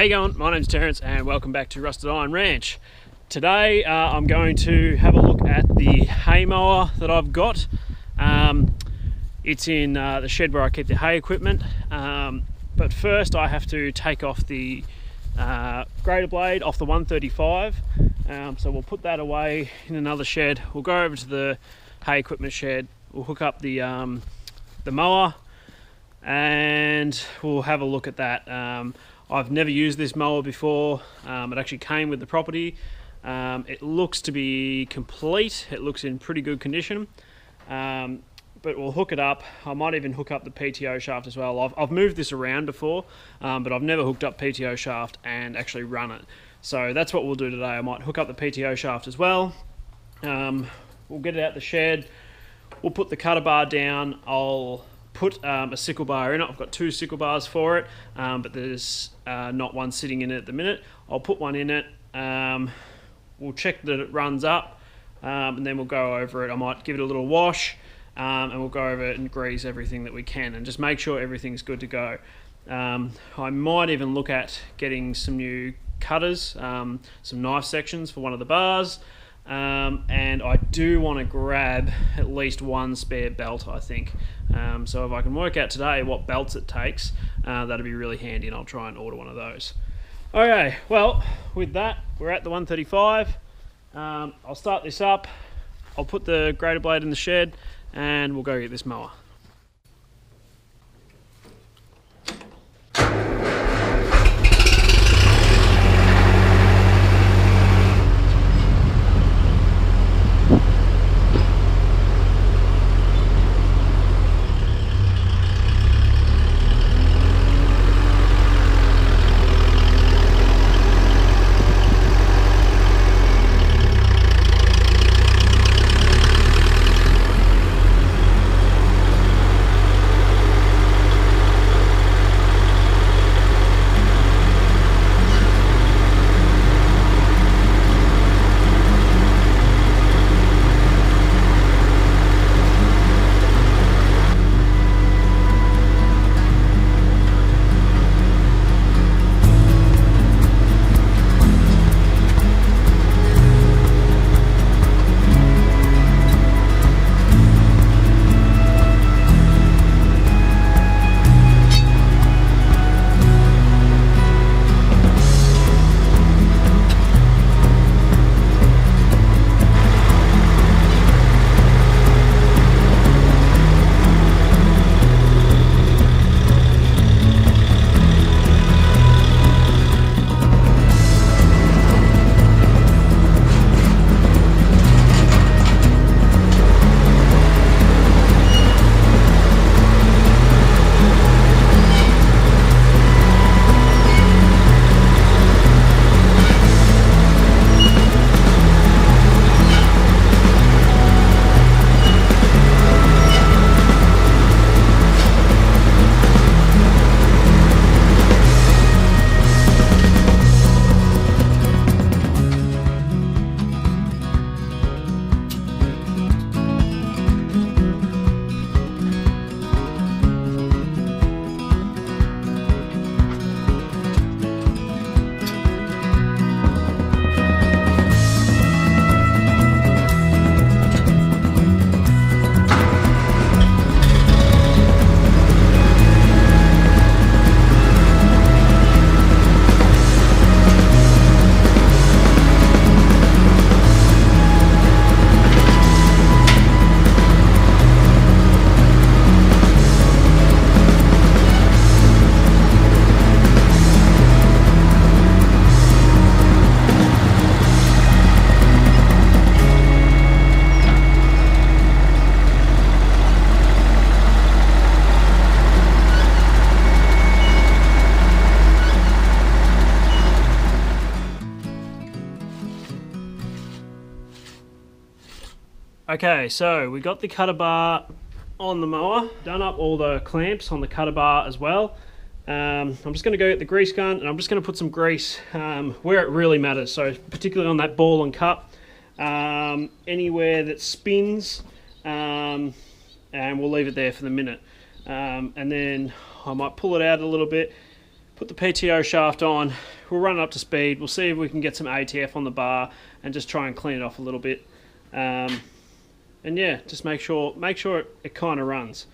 you going? My name's Terence and welcome back to Rusted Iron Ranch. Today I'm going to have a look at the hay mower that I've got. It's in the shed where I keep the hay equipment, but first I have to take off the grader blade off the 135, so we'll put that away in another shed. We'll go over to the hay equipment shed, we'll hook up the mower and we'll have a look at that. I've never used this mower before. It actually came with the property. It looks to be complete. It looks in pretty good condition, but we'll hook it up. I might even hook up the PTO shaft as well. I've moved this around before, but I've never hooked up PTO shaft and actually run it. So that's what we'll do today. I might hook up the PTO shaft as well. We'll get it out the shed. We'll put the cutter bar down. I'll put a sickle bar in it. I've got two sickle bars for it, but there's not one sitting in it at the minute. I'll put one in it. We'll check that it runs up, and then we'll go over it. I might give it a little wash, and we'll go over it and grease everything that we can and just make sure everything's good to go. I might even look at getting some new cutters, some knife sections for one of the bars, and I do want to grab at least one spare belt, I think. So if I can work out today what belts it takes, that'd be really handy, and I'll try and order one of those. Okay, well, with that, we're at the 135. I'll start this up. I'll put the grader blade in the shed, and we'll go get this mower. Okay, so we got the cutter bar on the mower, done up all the clamps on the cutter bar as well. I'm just going to go get the grease gun and I'm just going to put some grease where it really matters, so particularly on that ball and cup, anywhere that spins, and we'll leave it there for the minute. And then I might pull it out a little bit, put the PTO shaft on, we'll run it up to speed, we'll see if we can get some ATF on the bar and just try and clean it off a little bit. And yeah, just make sure it kind of runs.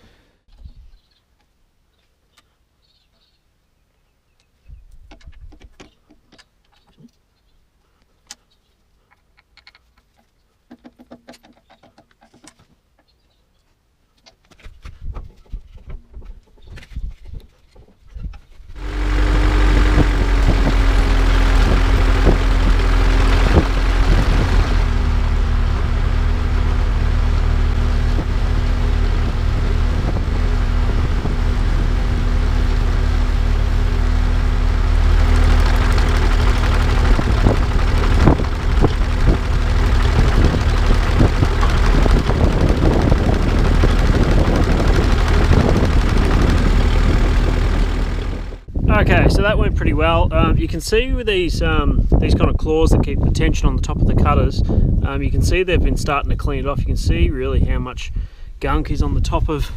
Okay, so that went pretty well. You can see with these kind of claws that keep the tension on the top of the cutters, you can see they've been starting to clean it off. You can see really how much gunk is on the top of.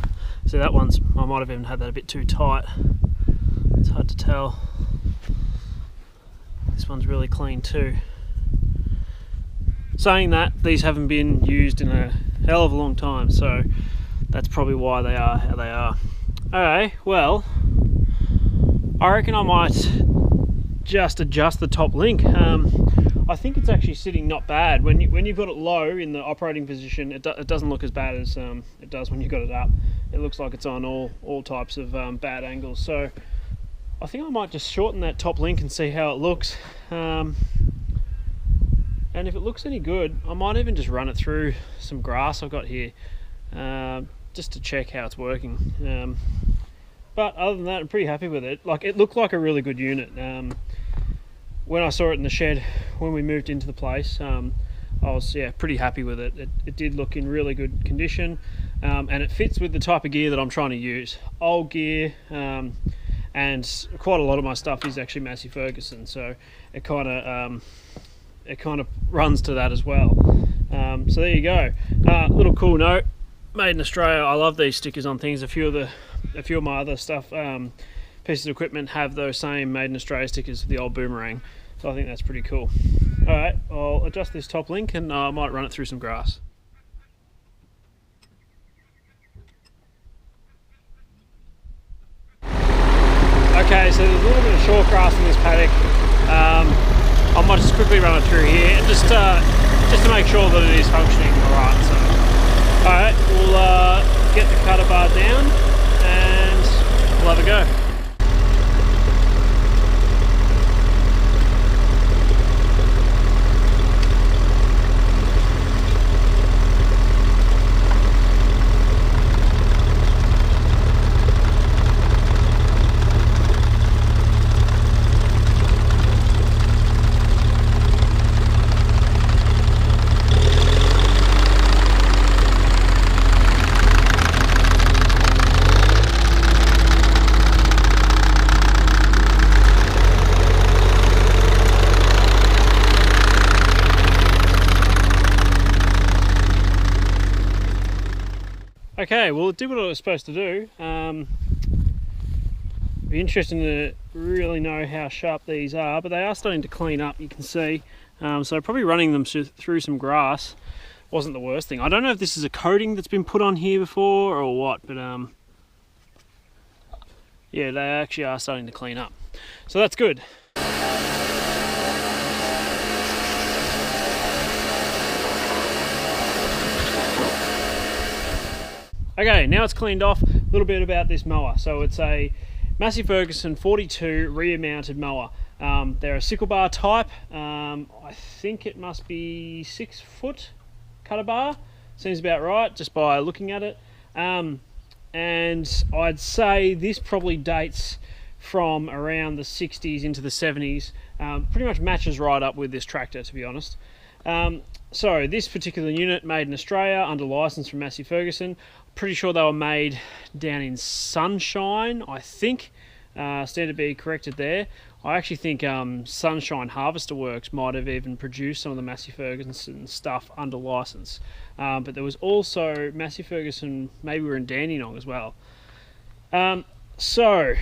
So that one's, I might have even had that a bit too tight. It's hard to tell. This one's really clean too. Saying that, these haven't been used in a hell of a long time, so that's probably why they are how they are. Okay, well, I reckon I might just adjust the top link. I think it's actually sitting not bad. When you've got it low in the operating position, it doesn't look as bad as it does when you've got it up. It looks like it's on all types of bad angles. So I think I might just shorten that top link and see how it looks. And if it looks any good, I might even just run it through some grass I've got here, just to check how it's working. But other than that, I'm pretty happy with it. Like, it looked like a really good unit. When I saw it in the shed, when we moved into the place, I was pretty happy with it. It did look in really good condition, and it fits with the type of gear that I'm trying to use. Old gear, and quite a lot of my stuff is actually Massey Ferguson, so it kind of runs to that as well. So there you go. Little cool note. Made in Australia. I love these stickers on things. A few of my other stuff, pieces of equipment, have those same Made in Australia stickers for the old boomerang. So I think that's pretty cool. Alright, I'll adjust this top link and I might run it through some grass. Okay, so there's a little bit of short grass in this paddock. I might just quickly run it through here, just to make sure that it is functioning alright. So, alright, we'll get the cutter bar down and we'll have a go. Okay, well, it did what it was supposed to do. Be interesting to really know how sharp these are, but they are starting to clean up, you can see. So probably running them through some grass wasn't the worst thing. I don't know if this is a coating that's been put on here before or what, but yeah, they actually are starting to clean up. So that's good. Okay, now it's cleaned off. A little bit about this mower. So it's a Massey Ferguson 42 rear mounted mower. They're a Sickle Bar type. I think it must be 6 foot cutter bar. Seems about right just by looking at it. And I'd say this probably dates from around the 60s into the 70s. Pretty much matches right up with this tractor, to be honest. So this particular unit, made in Australia under license from Massey Ferguson. Pretty sure they were made down in Sunshine, I think. Stand to be corrected there. I actually think Sunshine Harvester Works might have even produced some of the Massey Ferguson stuff under license. But there was also Massey Ferguson, maybe we're in Dandenong as well. So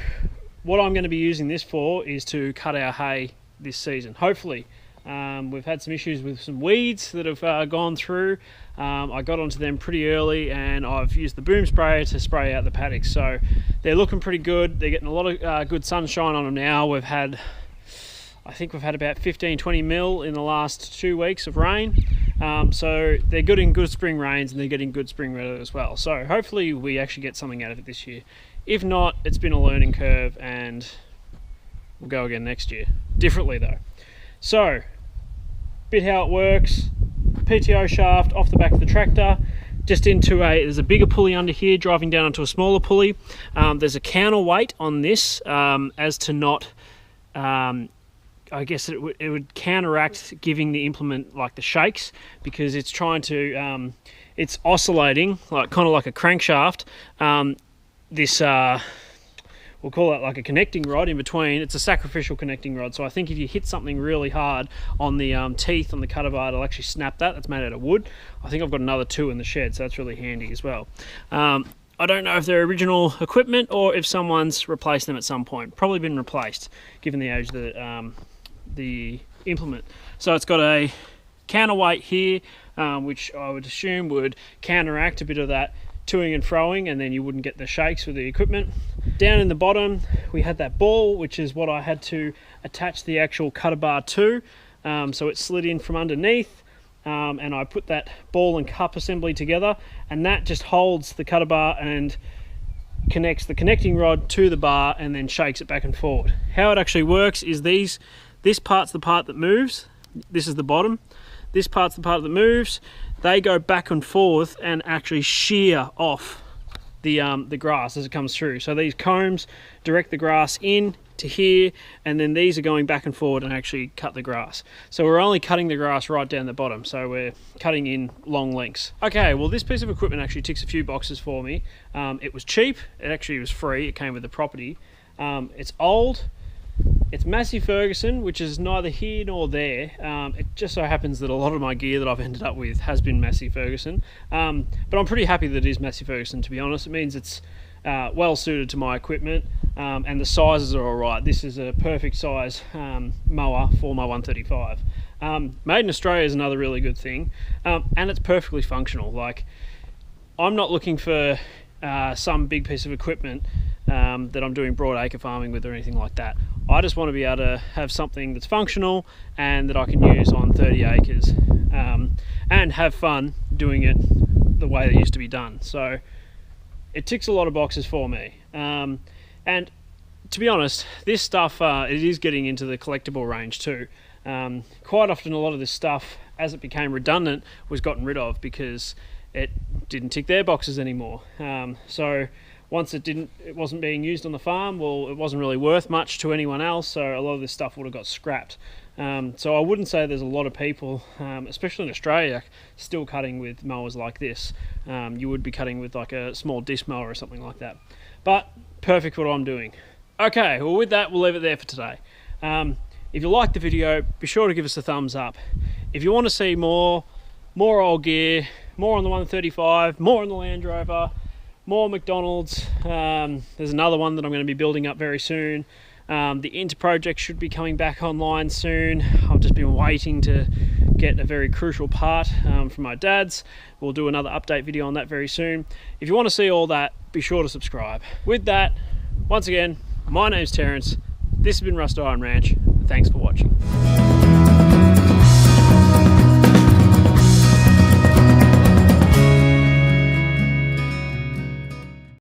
what I'm going to be using this for is to cut our hay this season, hopefully. We've had some issues with some weeds that have gone through. I got onto them pretty early, and I've used the boom sprayer to spray out the paddocks, so they're looking pretty good. They're getting a lot of good sunshine on them now. I think we've had about 15-20 mil in the last 2 weeks of rain, so they're good in good spring rains, and they're getting good spring weather as well. So hopefully we actually get something out of it this year. If not, it's been a learning curve, and we'll go again next year. Differently though. So, bit how it works. PTO shaft off the back of the tractor, just into there's a bigger pulley under here, driving down onto a smaller pulley. There's a counterweight on this, as to not, I guess it would counteract giving the implement like the shakes, because it's trying to, it's oscillating, kind of like a crankshaft. We'll call it like a connecting rod in between. It's a sacrificial connecting rod, so I think if you hit something really hard on the teeth on the cutter bar, it'll actually snap that. That's made out of wood. I think I've got another 2 in the shed, so that's really handy as well. I don't know if they're original equipment or if someone's replaced them at some point. Probably been replaced, given the age of the implement. So it's got a counterweight here, which I would assume would counteract a bit of that toing and froing, and then you wouldn't get the shakes with the equipment. Down in the bottom we had that ball, which is what I had to attach the actual cutter bar to, so it slid in from underneath, and I put that ball and cup assembly together, and that just holds the cutter bar and connects the connecting rod to the bar and then shakes it back and forward. How it actually works is this part's the part that moves, this is the bottom, this part's the part that moves. They go back and forth and actually shear off the grass as it comes through. So these combs direct the grass in to here, and then these are going back and forward and actually cut the grass. So we're only cutting the grass right down the bottom, so we're cutting in long lengths. Okay, well this piece of equipment actually ticks a few boxes for me. It was cheap, it actually was free, it came with the property. It's old. It's Massey Ferguson, which is neither here nor there. It just so happens that a lot of my gear that I've ended up with has been Massey Ferguson. But I'm pretty happy that it is Massey Ferguson, to be honest. It means it's well suited to my equipment, and the sizes are alright. This is a perfect size mower for my 135. Made in Australia is another really good thing, and it's perfectly functional. Like, I'm not looking for some big piece of equipment that I'm doing broad acre farming with or anything like that. I just want to be able to have something that's functional and that I can use on 30 acres, and have fun doing it the way it used to be done. So it ticks a lot of boxes for me. And to be honest, this stuff, it is getting into the collectible range too. Quite often a lot of this stuff, as it became redundant, was gotten rid of because it didn't tick their boxes anymore. So once it wasn't being used on the farm, well, it wasn't really worth much to anyone else, so a lot of this stuff would have got scrapped. So I wouldn't say there's a lot of people, especially in Australia, still cutting with mowers like this. You would be cutting with like a small disc mower or something like that. But perfect for what I'm doing. Okay, well with that, we'll leave it there for today. If you liked the video, be sure to give us a thumbs up. If you want to see more old gear, more on the 135, more on the Land Rover, more McDonald's. There's another one that I'm going to be building up very soon. The Inter project should be coming back online soon. I've just been waiting to get a very crucial part from my dad's. We'll do another update video on that very soon. If you want to see all that, be sure to subscribe. With that, once again, my name's Terence. This has been Rusted Iron Ranch. Thanks for watching.